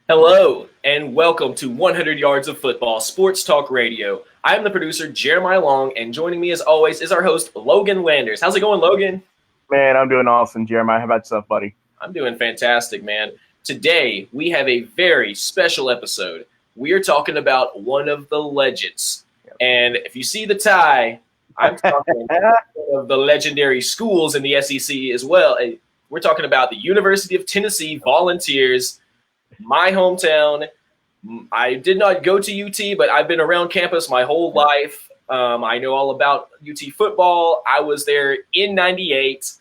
Hello, and welcome to 100 Yards of Football Sports Talk Radio. I'm the producer, Jeremiah Long, and joining me as always is our host, Logan Landers. How's it going, Logan? Man, I'm doing awesome, Jeremiah. How about yourself, buddy? I'm doing fantastic, man. Today, we have a very special episode. We are talking about one of the legends. And if you see the tie, I'm talking of the legendary schools in the SEC as well. We're talking about the University of Tennessee Volunteers, my hometown. I did not go to UT, but I've been around campus my whole life. I know all about UT football. I was there in '98,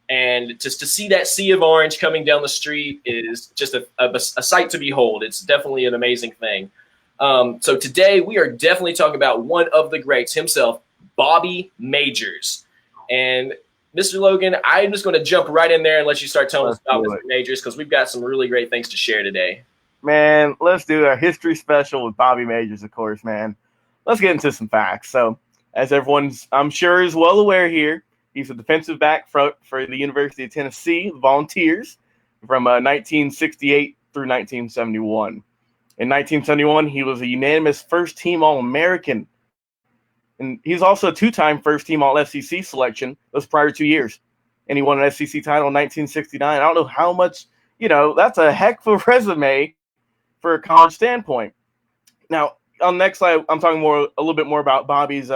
and just to see that sea of orange coming down the street is just a sight to behold. It's definitely an amazing thing. So today we are definitely talking about one of the greats himself, Bobby Majors. And Mr. Logan, I'm just going to jump right in there and let you start telling us about Mr. Majors because we've got some really great things to share today. Man, let's do a history special with Bobby Majors, of course, man. Let's get into some facts. So, as everyone's, I'm sure, is well aware here, he's a defensive back for the University of Tennessee Volunteers from 1968 through 1971. In 1971, he was a unanimous first-team All-American. And he's also a two-time first-team All-SEC selection those prior 2 years. And he won an SEC title in 1969. I don't know how much, that's a heck of a resume for a college standpoint. Now, on the next slide, I'm talking a little bit more about Bobby's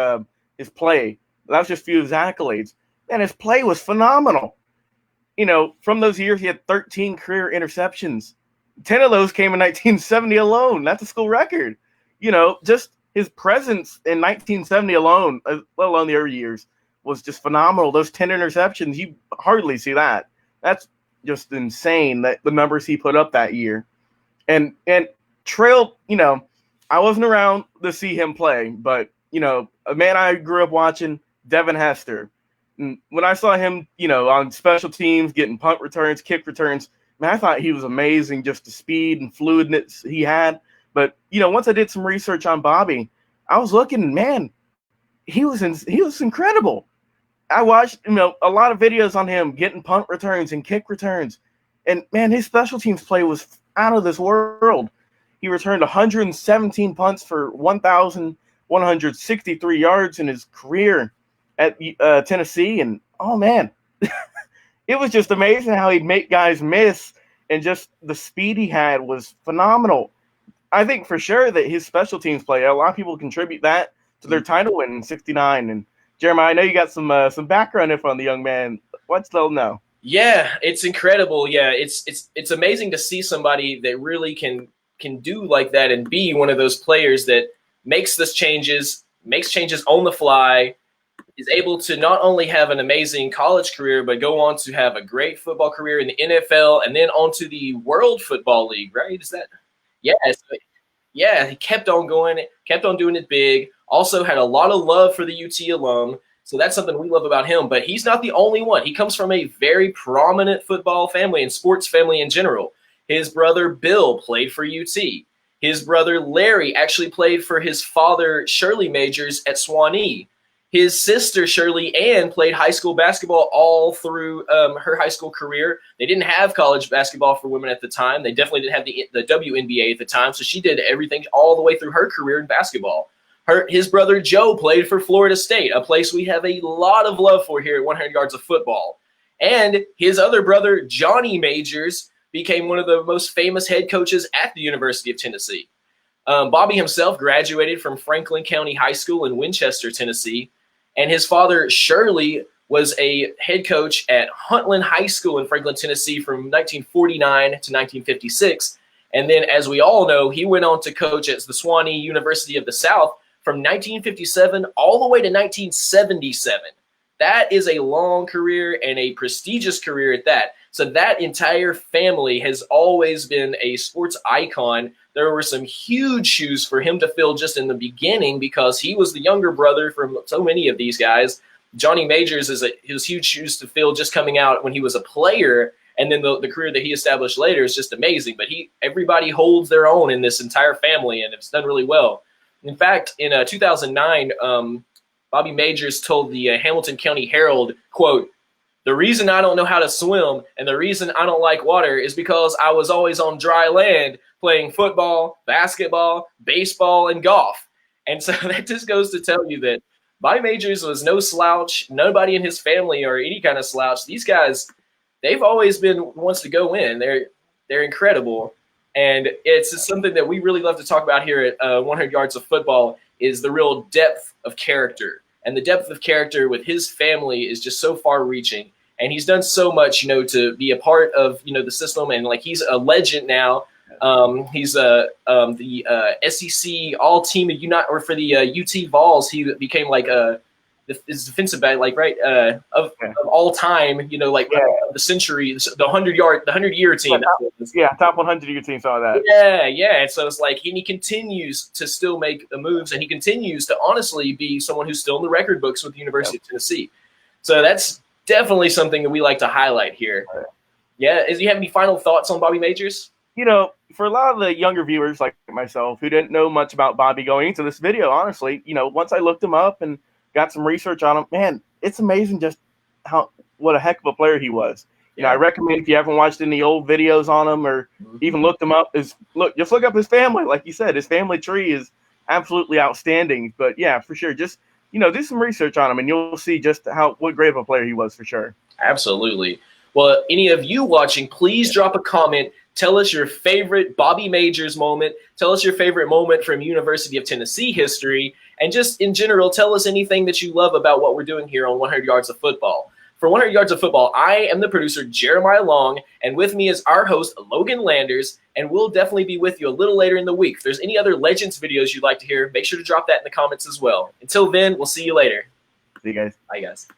his play. That's just a few of his accolades. And his play was phenomenal. From those years, he had 13 career interceptions. 10 of those came in 1970 alone. That's a school record. Just his presence in 1970 alone, let alone the early years, was just phenomenal. Those 10 interceptions, you hardly see that. That's just insane, that the numbers he put up that year. And trailed, I wasn't around to see him play, but, a man I grew up watching, Devin Hester. And when I saw him, on special teams, getting punt returns, kick returns, man, I thought he was amazing, just the speed and fluidness he had. But, once I did some research on Bobby, I was looking, man, he was incredible. I watched, a lot of videos on him getting punt returns and kick returns. And, man, his special teams play was out of this world. He returned 117 punts for 1,163 yards in his career at Tennessee. And, oh, man, it was just amazing how he'd make guys miss. And just the speed he had was phenomenal. I think for sure that his special teams play, a lot of people contribute that to their title win in '69. And Jeremiah, I know you got some background info on the young man. Let's let him know. Yeah, it's incredible. Yeah, it's amazing to see somebody that really can do like that and be one of those players that makes changes on the fly, is able to not only have an amazing college career, but go on to have a great football career in the NFL and then onto the World Football League, right? Is that? Yeah, he kept on going, kept on doing it big. Also had a lot of love for the UT alum. So that's something we love about him. But he's not the only one. He comes from a very prominent football family and sports family in general. His brother Bill played for UT. His brother Larry actually played for his father, Shirley Majors, at Swanee. His sister, Shirley Ann, played high school basketball all through her high school career. They didn't have college basketball for women at the time. They definitely didn't have the WNBA at the time. So she did everything all the way through her career in basketball. His brother Joe played for Florida State, a place we have a lot of love for here at 100 Yards of Football. And his other brother, Johnny Majors, became one of the most famous head coaches at the University of Tennessee. Bobby himself graduated from Franklin County High School in Winchester, Tennessee. And his father, Shirley, was a head coach at Huntland High School in Franklin, Tennessee from 1949 to 1956. And then, as we all know, he went on to coach at the Swanee University of the South from 1957 all the way to 1977. That is a long career and a prestigious career at that. So that entire family has always been a sports icon. There were some huge shoes for him to fill just in the beginning because he was the younger brother from so many of these guys. Johnny Majors his huge shoes to fill just coming out when he was a player, and then the career that he established later is just amazing. But everybody holds their own in this entire family, and it's done really well. In fact, in 2009, Bobby Majors told the Hamilton County Herald, quote, "The reason I don't know how to swim and the reason I don't like water is because I was always on dry land playing football, basketball, baseball, and golf. And so that just goes to tell you that Bobby Majors was no slouch. Nobody in his family are any kind of slouch. These guys, they've always been wants to go in. They're incredible. And it's just something that we really love to talk about here at 100 Yards of Football is the real depth of character. And the depth of character with his family is just so far-reaching. And he's done so much, to be a part of, the system. And, he's a legend now. He's the SEC All-Team for the UT Vols. He became, his defensive back, of all time, the century, the 100-year team. Top 100-year team, saw that. Yeah. And so it's and he continues to still make the moves, and he continues to honestly be someone who's still in the record books with the University of Tennessee. So that's definitely something that we like to highlight here. Right. Yeah. Do you have any final thoughts on Bobby Majors? For a lot of the younger viewers like myself who didn't know much about Bobby going into this video, honestly, once I looked him up and got some research on him, man, it's amazing just what a heck of a player he was. I recommend if you haven't watched any old videos on him or even looked him up, just look up his family. Like you said, his family tree is absolutely outstanding. But yeah, for sure, just do some research on him and you'll see just what great of a player he was for sure. Absolutely. Well, any of you watching, please drop a comment. Tell us your favorite Bobby Majors moment. Tell us your favorite moment from University of Tennessee history. And just in general, tell us anything that you love about what we're doing here on 100 Yards of Football. For 100 Yards of Football, I am the producer, Jeremiah Long, and with me is our host, Logan Landers, and we'll definitely be with you a little later in the week. If there's any other Legends videos you'd like to hear, make sure to drop that in the comments as well. Until then, we'll see you later. See you guys. Bye, guys.